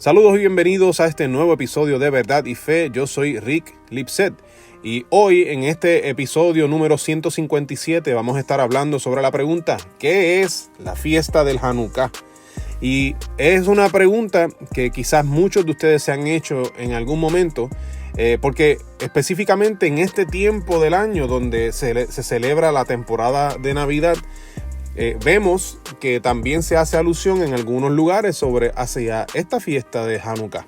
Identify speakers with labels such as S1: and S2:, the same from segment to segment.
S1: Saludos y bienvenidos a este nuevo episodio de Verdad y Fe. Yo soy Rick Lipset y hoy en este episodio número 157 vamos a estar hablando sobre la pregunta: ¿qué es la fiesta del Hanukkah? Y es una pregunta que quizás muchos de ustedes se han hecho en algún momento, porque específicamente en este tiempo del año donde se celebra la temporada de Navidad, vemos que también se hace alusión en algunos lugares hacia esta fiesta de Hanukkah.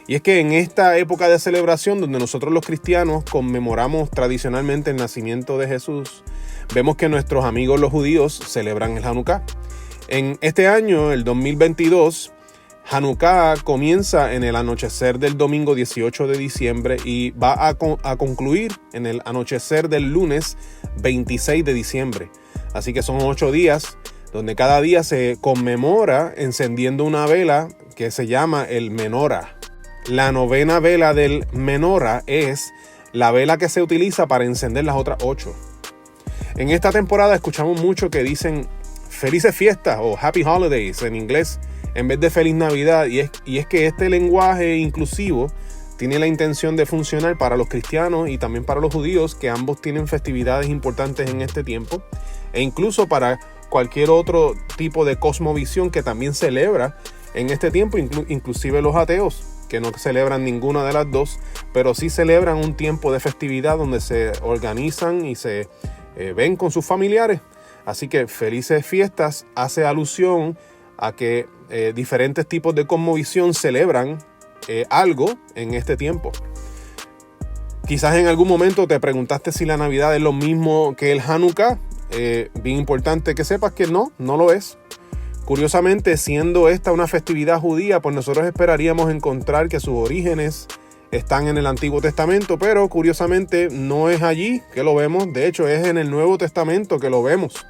S1: Y es que en esta época de celebración donde nosotros los cristianos conmemoramos tradicionalmente el nacimiento de Jesús, vemos que nuestros amigos los judíos celebran el Hanukkah. En este año, el 2022, Hanukkah comienza en el anochecer del domingo 18 de diciembre y va a concluir en el anochecer del lunes 26 de diciembre. Así que son 8 días donde cada día se conmemora encendiendo una vela que se llama el Menorá. La novena vela del Menorá es la vela que se utiliza para encender las otras 8. En esta temporada escuchamos mucho que dicen felices fiestas o happy holidays en inglés en vez de feliz Navidad, y es que este lenguaje inclusivo tiene la intención de funcionar para los cristianos y también para los judíos, que ambos tienen festividades importantes en este tiempo, e incluso para cualquier otro tipo de cosmovisión que también celebra en este tiempo, inclusive los ateos, que no celebran ninguna de las dos, pero sí celebran un tiempo de festividad donde se organizan y se ven con sus familiares. Así que felices fiestas hace alusión a que diferentes tipos de cosmovisión celebran algo en este tiempo. Quizás en algún momento te preguntaste si la Navidad es lo mismo que el Hanukkah. Bien importante que sepas que no lo es. Curiosamente, siendo esta una festividad judía, pues nosotros esperaríamos encontrar que sus orígenes están en el Antiguo Testamento, pero curiosamente no es allí que lo vemos. De hecho, es en el Nuevo Testamento que lo vemos.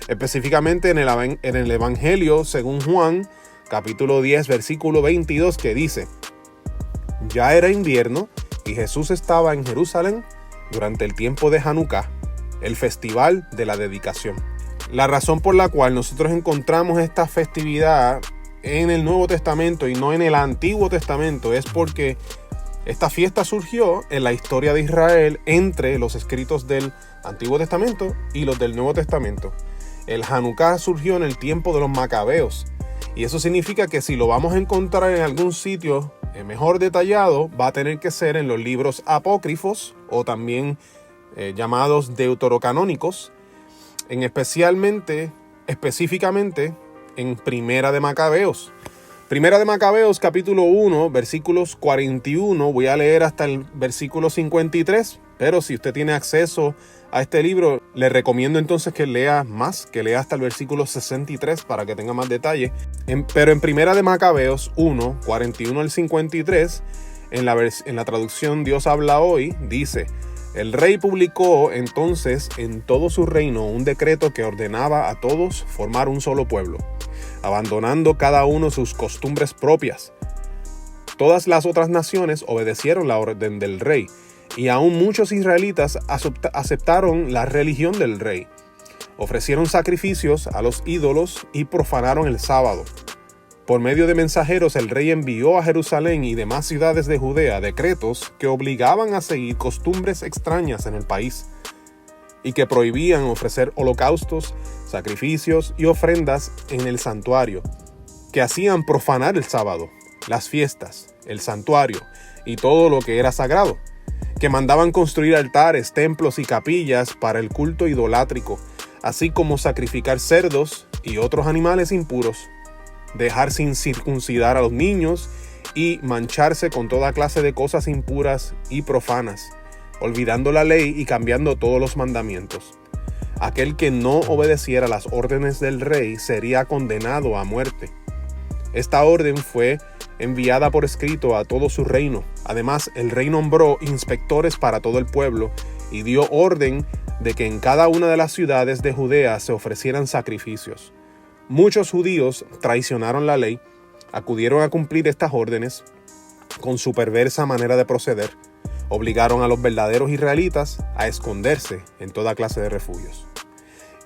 S1: Específicamente en el Evangelio según Juan, capítulo 10, versículo 22, que dice: ya era invierno y Jesús estaba en Jerusalén durante el tiempo de Hanukkah, el festival de la dedicación. La razón por la cual nosotros encontramos esta festividad en el Nuevo Testamento y no en el Antiguo Testamento es porque esta fiesta surgió en la historia de Israel entre los escritos del Antiguo Testamento y los del Nuevo Testamento. El Hanukkah surgió en el tiempo de los Macabeos, y eso significa que si lo vamos a encontrar en algún sitio mejor detallado, va a tener que ser en los libros apócrifos o también llamados deuterocanónicos, específicamente en Primera de Macabeos. Primera de Macabeos, capítulo 1, versículos 41, voy a leer hasta el versículo 53, pero si usted tiene acceso a este libro, le recomiendo entonces que lea hasta el versículo 63 para que tenga más detalle. Pero en Primera de Macabeos 1, 41 al 53, en la traducción Dios habla hoy, dice: el rey publicó entonces en todo su reino un decreto que ordenaba a todos formar un solo pueblo, abandonando cada uno sus costumbres propias. Todas las otras naciones obedecieron la orden del rey, y aún muchos israelitas aceptaron la religión del rey. Ofrecieron sacrificios a los ídolos y profanaron el sábado. Por medio de mensajeros, el rey envió a Jerusalén y demás ciudades de Judea decretos que obligaban a seguir costumbres extrañas en el país y que prohibían ofrecer holocaustos, sacrificios y ofrendas en el santuario, que hacían profanar el sábado, las fiestas, el santuario y todo lo que era sagrado, que mandaban construir altares, templos y capillas para el culto idolátrico, así como sacrificar cerdos y otros animales impuros, dejar sin circuncidar a los niños y mancharse con toda clase de cosas impuras y profanas, olvidando la ley y cambiando todos los mandamientos. Aquel que no obedeciera las órdenes del rey sería condenado a muerte. Esta orden fue enviada por escrito a todo su reino. Además, el rey nombró inspectores para todo el pueblo y dio orden de que en cada una de las ciudades de Judea se ofrecieran sacrificios. Muchos judíos traicionaron la ley, acudieron a cumplir estas órdenes con su perversa manera de proceder. Obligaron a los verdaderos israelitas a esconderse en toda clase de refugios.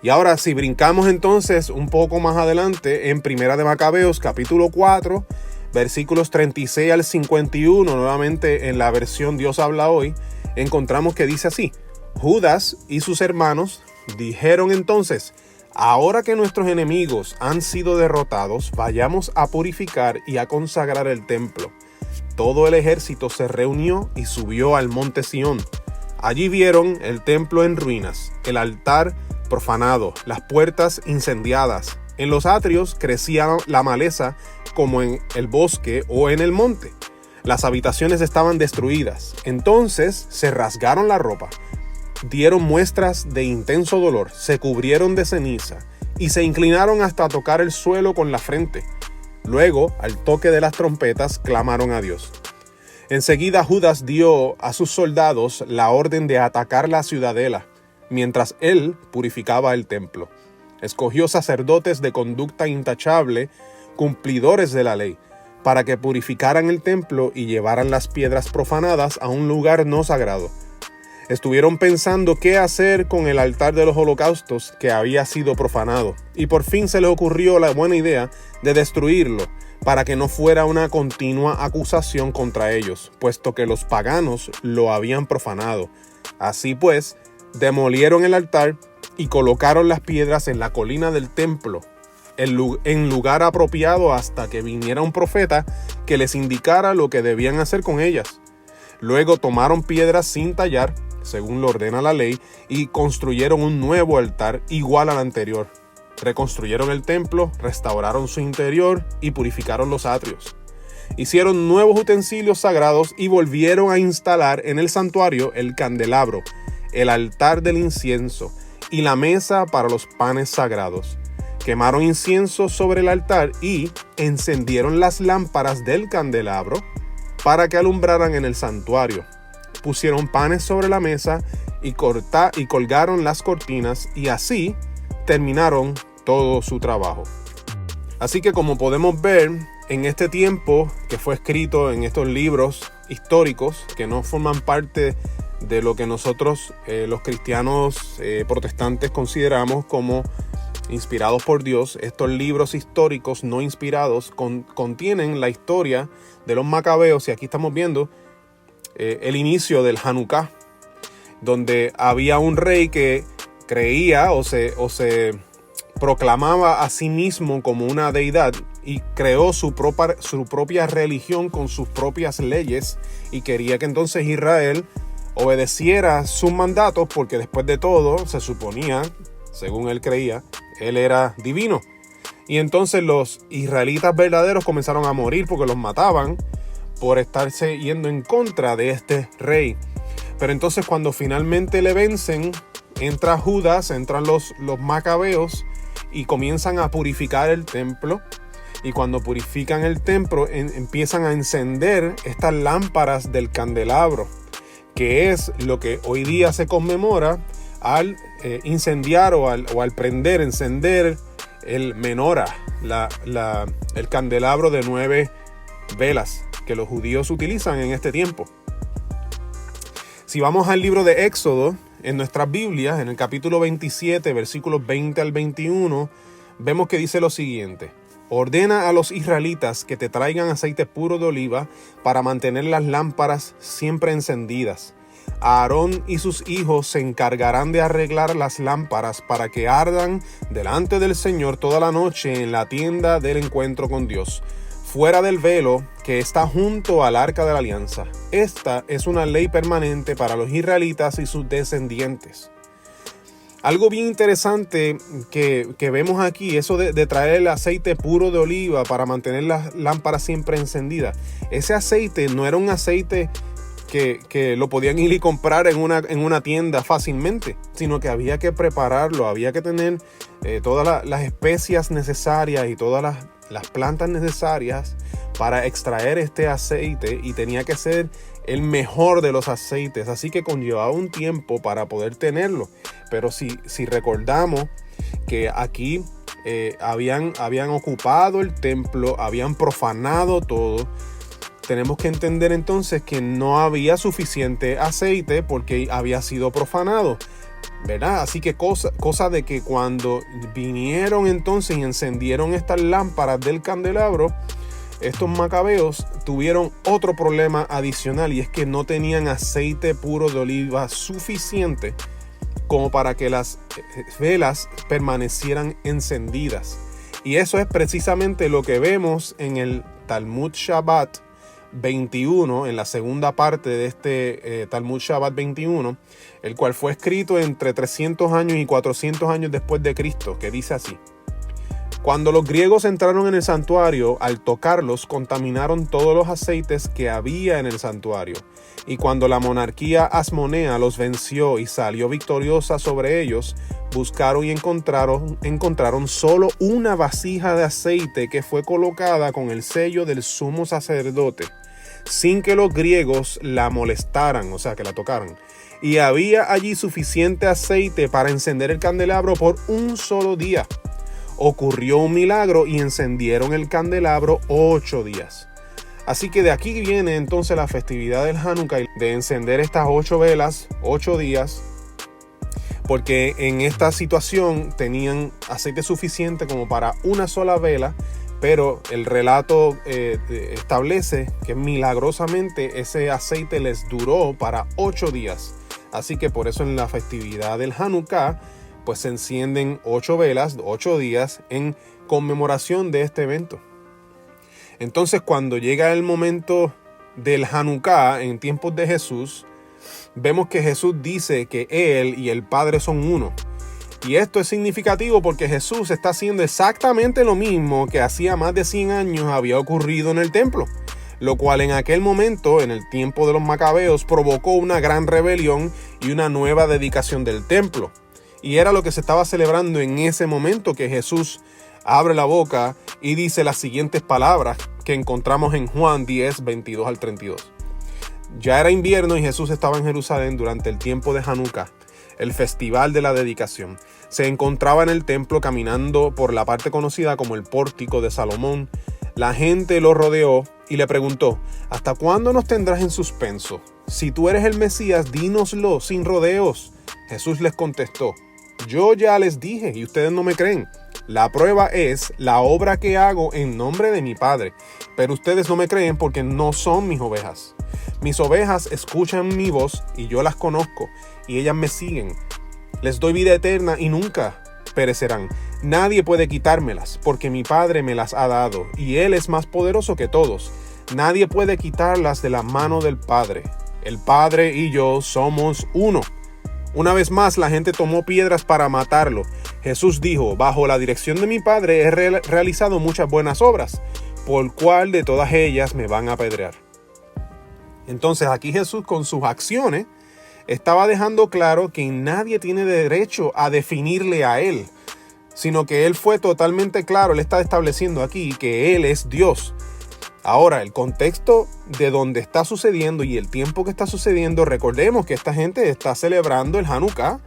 S1: Y ahora, si brincamos entonces un poco más adelante en Primera de Macabeos, capítulo 4, versículos 36 al 51, nuevamente en la versión Dios habla hoy, encontramos que dice así: Judas y sus hermanos dijeron entonces: ahora que nuestros enemigos han sido derrotados, vayamos a purificar y a consagrar el templo. Todo el ejército se reunió y subió al monte Sión. Allí vieron el templo en ruinas, el altar profanado, las puertas incendiadas. En los atrios crecía la maleza como en el bosque o en el monte. Las habitaciones estaban destruidas. Entonces se rasgaron la ropa, dieron muestras de intenso dolor, se cubrieron de ceniza y se inclinaron hasta tocar el suelo con la frente. Luego, al toque de las trompetas, clamaron a Dios. Enseguida Judas dio a sus soldados la orden de atacar la ciudadela, mientras él purificaba el templo. Escogió sacerdotes de conducta intachable, cumplidores de la ley, para que purificaran el templo y llevaran las piedras profanadas a un lugar no sagrado. Estuvieron pensando qué hacer con el altar de los holocaustos que había sido profanado, y por fin se les ocurrió la buena idea de destruirlo, para que no fuera una continua acusación contra ellos, puesto que los paganos lo habían profanado. Así pues, demolieron el altar y colocaron las piedras en la colina del templo, en lugar apropiado, hasta que viniera un profeta que les indicara lo que debían hacer con ellas. Luego tomaron piedras sin tallar, según lo ordena la ley, y construyeron un nuevo altar igual al anterior. Reconstruyeron el templo, restauraron su interior y purificaron los atrios. Hicieron nuevos utensilios sagrados y volvieron a instalar en el santuario el candelabro, el altar del incienso y la mesa para los panes sagrados. Quemaron incienso sobre el altar y encendieron las lámparas del candelabro para que alumbraran en el santuario. Pusieron panes sobre la mesa y colgaron las cortinas, y así terminaron todo su trabajo. Así que, como podemos ver, en este tiempo que fue escrito en estos libros históricos que no forman parte de lo que nosotros los cristianos protestantes consideramos como inspirados por Dios, estos libros históricos no inspirados contienen la historia de los macabeos, y aquí estamos viendo el inicio del Hanukkah, donde había un rey que creía o se proclamaba a sí mismo como una deidad y creó su propia religión con sus propias leyes, y quería que entonces Israel obedeciera sus mandatos, porque después de todo se suponía, según él creía, él era divino. Y entonces los israelitas verdaderos comenzaron a morir porque los mataban por estarse yendo en contra de este rey. Pero entonces, cuando finalmente le vencen, entra Judas, entran los macabeos y comienzan a purificar el templo. Y cuando purifican el templo, empiezan a encender estas lámparas del candelabro, que es lo que hoy día se conmemora al incendiar o al encender el menorá, el candelabro de 9 velas que los judíos utilizan en este tiempo. Si vamos al libro de Éxodo, en nuestras Biblias, en el capítulo 27, versículos 20 al 21, vemos que dice lo siguiente: ordena a los israelitas que te traigan aceite puro de oliva para mantener las lámparas siempre encendidas. Aarón y sus hijos se encargarán de arreglar las lámparas para que ardan delante del Señor toda la noche en la tienda del encuentro con Dios, fuera del velo que está junto al arca de la alianza. Esta es una ley permanente para los israelitas y sus descendientes. Algo bien interesante que vemos aquí, eso de traer el aceite puro de oliva para mantener las lámparas siempre encendidas. Ese aceite no era un aceite que lo podían ir y comprar en una tienda fácilmente, sino que había que prepararlo, había que tener todas las especias necesarias y todas las plantas necesarias para extraer este aceite, y tenía que ser el mejor de los aceites, así que conllevaba un tiempo para poder tenerlo. Pero si recordamos que aquí habían ocupado el templo, habían profanado todo, tenemos que entender entonces que no había suficiente aceite porque había sido profanado, ¿verdad? Así que cosa de que cuando vinieron entonces y encendieron estas lámparas del candelabro, estos macabeos tuvieron otro problema adicional, y es que no tenían aceite puro de oliva suficiente como para que las velas permanecieran encendidas. Y eso es precisamente lo que vemos en el Talmud Shabbat 21, en la segunda parte de este Talmud Shabbat 21, el cual fue escrito entre 300 años y 400 años después de Cristo, que dice así: cuando los griegos entraron en el santuario, al tocarlos contaminaron todos los aceites que había en el santuario. Y cuando la monarquía asmonea los venció y salió victoriosa sobre ellos, buscaron y encontraron solo una vasija de aceite que fue colocada con el sello del sumo sacerdote, sin que los griegos la molestaran, o sea, que la tocaran. Y había allí suficiente aceite para encender el candelabro por un solo día. Ocurrió un milagro y encendieron el candelabro 8 días. Así que de aquí viene entonces la festividad del Hanukkah, de encender estas 8 velas, 8 días, porque en esta situación tenían aceite suficiente como para una sola vela, pero el relato establece que milagrosamente ese aceite les duró para 8 días. Así que por eso en la festividad del Hanukkah pues se encienden 8 velas, 8 días en conmemoración de este evento. Entonces, cuando llega el momento del Hanukkah en tiempos de Jesús, vemos que Jesús dice que Él y el Padre son uno. Y esto es significativo porque Jesús está haciendo exactamente lo mismo que hacía más de 100 años había ocurrido en el templo, lo cual en aquel momento, en el tiempo de los macabeos, provocó una gran rebelión y una nueva dedicación del templo. Y era lo que se estaba celebrando en ese momento, que Jesús abre la boca y dice las siguientes palabras que encontramos en Juan 10, 22 al 32. Ya era invierno y Jesús estaba en Jerusalén durante el tiempo de Hanukkah, el festival de la dedicación. Se encontraba en el templo caminando por la parte conocida como el pórtico de Salomón. La gente lo rodeó y le preguntó: ¿hasta cuándo nos tendrás en suspenso? Si tú eres el Mesías, dínoslo sin rodeos. Jesús les contestó: yo ya les dije y ustedes no me creen. La prueba es la obra que hago en nombre de mi Padre, pero ustedes no me creen porque no son mis ovejas. Mis ovejas escuchan mi voz y yo las conozco y ellas me siguen. Les doy vida eterna y nunca perecerán. Nadie puede quitármelas porque mi Padre me las ha dado y Él es más poderoso que todos. Nadie puede quitarlas de la mano del Padre. El Padre y yo somos uno. Una vez más la gente tomó piedras para matarlo. Jesús dijo: bajo la dirección de mi Padre he realizado muchas buenas obras, ¿por cuál de todas ellas me van a apedrear? Entonces aquí Jesús, con sus acciones, estaba dejando claro que nadie tiene derecho a definirle a Él, sino que Él fue totalmente claro. Él está estableciendo aquí que Él es Dios. Ahora, el contexto de donde está sucediendo y el tiempo que está sucediendo, recordemos que esta gente está celebrando el Hanukkah,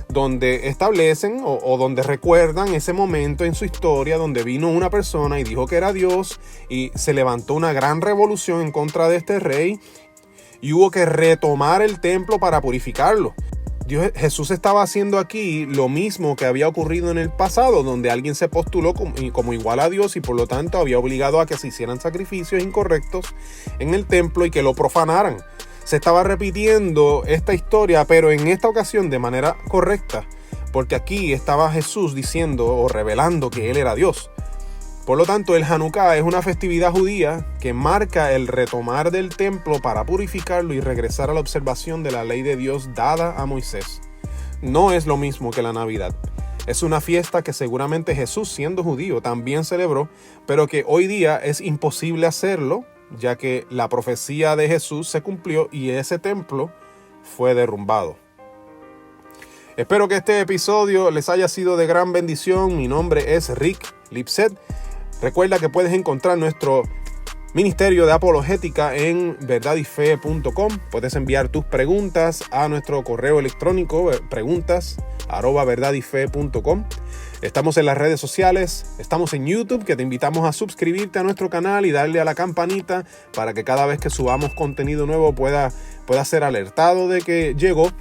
S1: donde establecen o donde recuerdan ese momento en su historia donde vino una persona y dijo que era Dios y se levantó una gran revolución en contra de este rey y hubo que retomar el templo para purificarlo. Jesús estaba haciendo aquí lo mismo que había ocurrido en el pasado, donde alguien se postuló como igual a Dios y por lo tanto había obligado a que se hicieran sacrificios incorrectos en el templo y que lo profanaran. Se estaba repitiendo esta historia, pero en esta ocasión de manera correcta, porque aquí estaba Jesús diciendo o revelando que Él era Dios. Por lo tanto, el Hanukkah es una festividad judía que marca el retomar del templo para purificarlo y regresar a la observación de la ley de Dios dada a Moisés. No es lo mismo que la Navidad. Es una fiesta que seguramente Jesús, siendo judío, también celebró, pero que hoy día es imposible hacerlo, ya que la profecía de Jesús se cumplió y ese templo fue derrumbado. Espero que este episodio les haya sido de gran bendición. Mi nombre es Rick Lipset. Recuerda que puedes encontrar nuestro ministerio de apologética en verdadyfe.com. Puedes enviar tus preguntas a nuestro correo electrónico preguntas@verdadyfe.com. Estamos en las redes sociales, estamos en YouTube, que te invitamos a suscribirte a nuestro canal y darle a la campanita para que cada vez que subamos contenido nuevo pueda ser alertado de que llegó.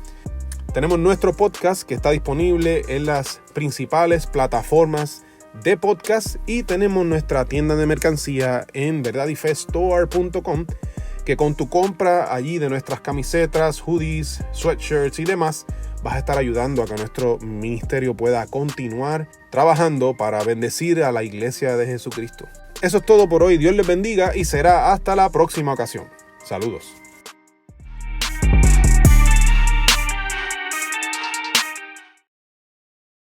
S1: Tenemos nuestro podcast que está disponible en las principales plataformas de podcast y tenemos nuestra tienda de mercancía en verdadyfestore.com, que con tu compra allí de nuestras camisetas, hoodies, sweatshirts y demás vas a estar ayudando a que nuestro ministerio pueda continuar trabajando para bendecir a la iglesia de Jesucristo. Eso es todo por hoy. Dios les bendiga y será hasta la próxima ocasión. Saludos.